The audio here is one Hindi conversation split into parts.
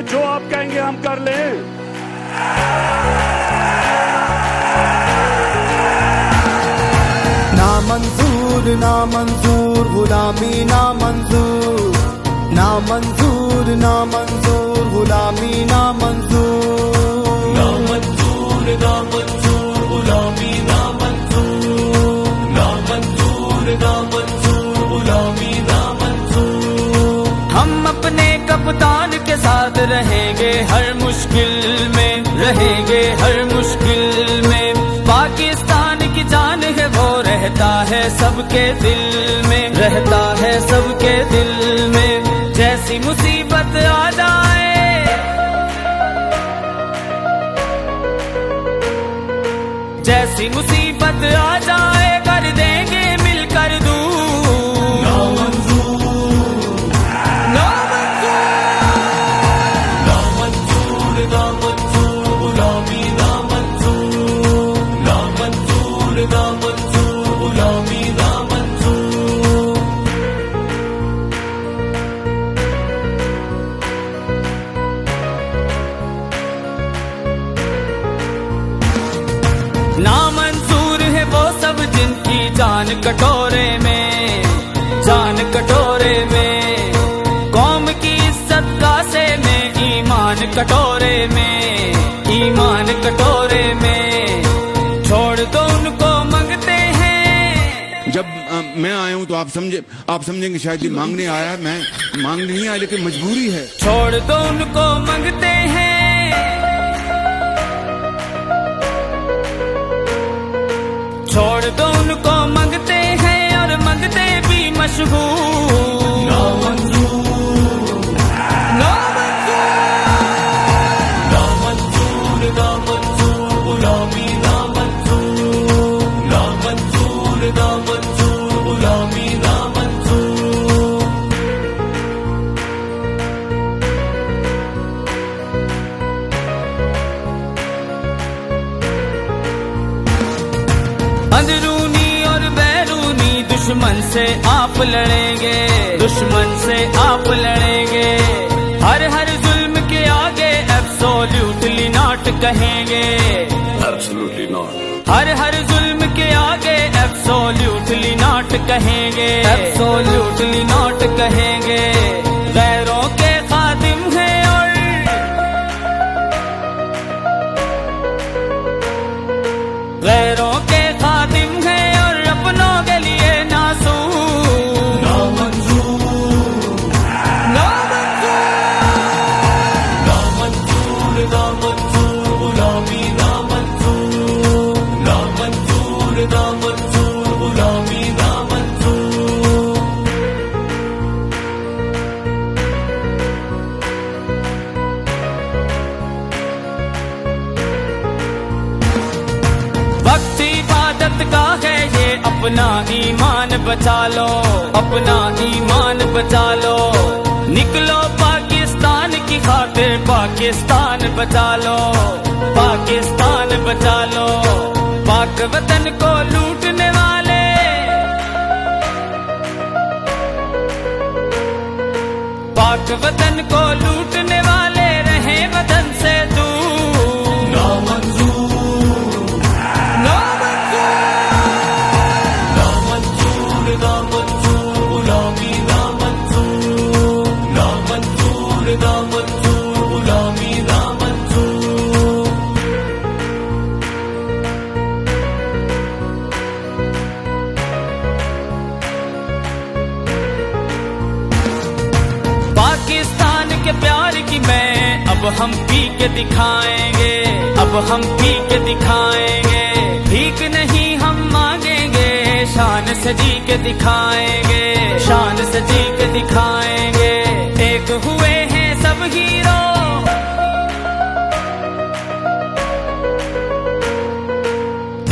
कि जो आप कहेंगे हम कर लें। ना मंजूर ना मंजूर गुलामी ना मंजूर, ना मंजूर ना मंजूर गुलामी ना मंजूर, ना मंजूर ना मंजूर गुलामी ना मंजूर, ना मंजूर ना मंजूर गुलामी ना मंजूर। हम अपने कप्तान के साथ रहेंगे हर मुश्किल में, रहेंगे हर मुश्किल में। पाकिस्तान की जान है वो रहता है सबके दिल में, रहता है सबके दिल में। जैसी मुसीबत आ जाए, जैसी मुसीबत आ जाए कर देंगे मिलकर दूर। ना मंजूर ना मंजूर ना मंजूर गुलामी ना मंजूर, ना मंजूर ना मंजूर गुलामी ना मंजूर। नामंजूर है वो सब जिनकी जान कटोरे में, जान कटोरे में। कौम की इज्जत कासे में, ईमान कटोरे में, ईमान कटोरे में। छोड़ दो उनको मंगते हैं। जब मैं आया हूँ तो आप समझेंगे शायद ये मांगने आया, मैं मांगने नहीं आया लेकिन मजबूरी है। छोड़ दो उनको मंगते हैं, छोड़ दो उनको मंगते हैं और मंगते भी मशहूर। ना मंजूर ना ना मंजूर ना मंजूर गुलामी ना मंजूर, ना मंजूर ना मंजूर गुलामी ना मंजूर। अंदरूनी और बैरूनी दुश्मन से आप लड़ेंगे, दुश्मन से आप लड़ेंगे। हर हर जुल्म के आगे एब्सोल्युटली नॉट कहेंगे, एब्सोल्युटली नॉट। हर हर जुल्म के आगे एब्सोल्युटली नॉट कहेंगे, एब्सोल्युटली नॉट कहेंगे। गैरों के खादिम हैं और गैरों के खादिम हैं और अपनों के लिए नासूर। ना मंजूर ना ना मंजूर ना मंजूर गुलामी ना मंजूर, ना मंजूर ना मंजूर गुलामी ना मंजूर। वक्त इबादत का है ये, अपना ईमान बचा लो, अपना ईमान बचा लो। निकलो पाकिस्तान की खातिर, पाकिस्तान बचा लो, पाकिस्तान बचा लो। पाक वतन को लूटने वाले, पाक वतन को लूटने वाले रहे वतन से दूर। ना मंजूर ना ना मंजूर ना मंजूर गुलामी ना मंजूर, ना मंजूर ना मंजूर गुलामी ना मंजूर। पाकिस्तान के प्यार की मैं अब हम पी के दिखाएंगे, अब हम पी के दिखाएंगे। भीख नहीं हम मांगेंगे, शान से जी के दिखाएंगे, शान से जी के दिखाएंगे। एक हुए हैं सब हीरो,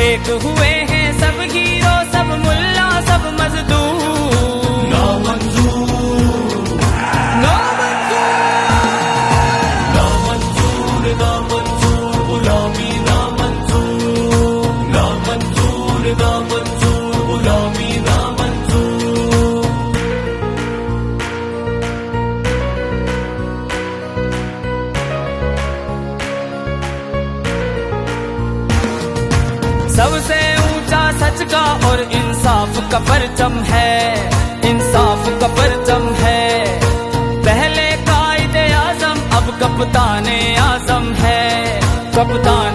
एक हुए हैं सब हीरो, सब मुल्ला सब मजदूर। ना मंजूर ना ना मंजूर ना मंजूर गुलामी ना मंजूर, ना मंजूर ना मंजूर गुलामी ना मंजूर। सच का और इंसाफ का परचम है, इंसाफ का परचम है। पहले कायदे आजम अब कप्ताने आजम है, कप्तान